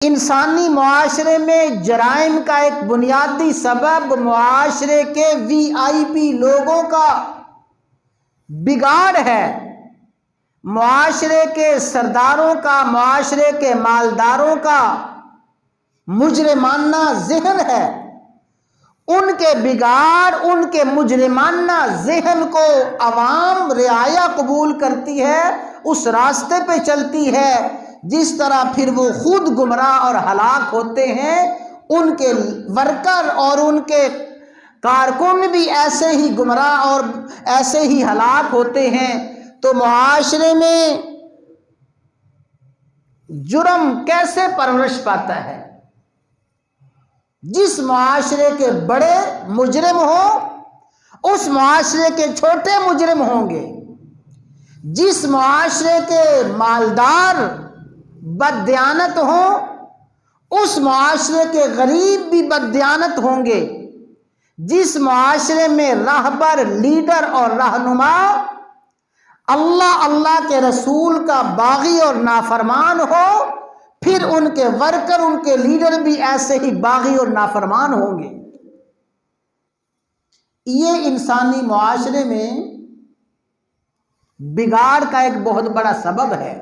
इंसानी मुआशरे में जराइम का एक बुनियादी सबब मुआशरे के वीआईपी लोगों का बिगाड़ है, मुआशरे के सरदारों का, मुआशरे के मालदारों का मुजरिमाना ज़हन है। उनके बिगाड़, उनके मुजरिमाना ज़हन को अवाम रियाया कबूल करती है, उस रास्ते पे चलती है जिस तरह फिर वो खुद गुमराह और हलाक होते हैं, उनके वर्कर और उनके कारकुन भी ऐसे ही गुमराह और ऐसे ही हलाक होते हैं। तो मुआशरे में जुर्म कैसे परवरिश पाता है? जिस मुआशरे के बड़े मुजरिम हो उस मुआशरे के छोटे मुजरिम होंगे, जिस मुआशरे के मालदार बददियानत हो उस मुआशरे के गरीब भी बददियानत होंगे, जिस मुआशरे में रहबर, लीडर और रहनुमा अल्लाह अल्लाह के रसूल का बागी और नाफरमान हो, फिर उनके वर्कर, उनके लीडर भी ऐसे ही बागी और नाफरमान होंगे। ये इंसानी मुआशरे में बिगाड़ का एक बहुत बड़ा सबब है।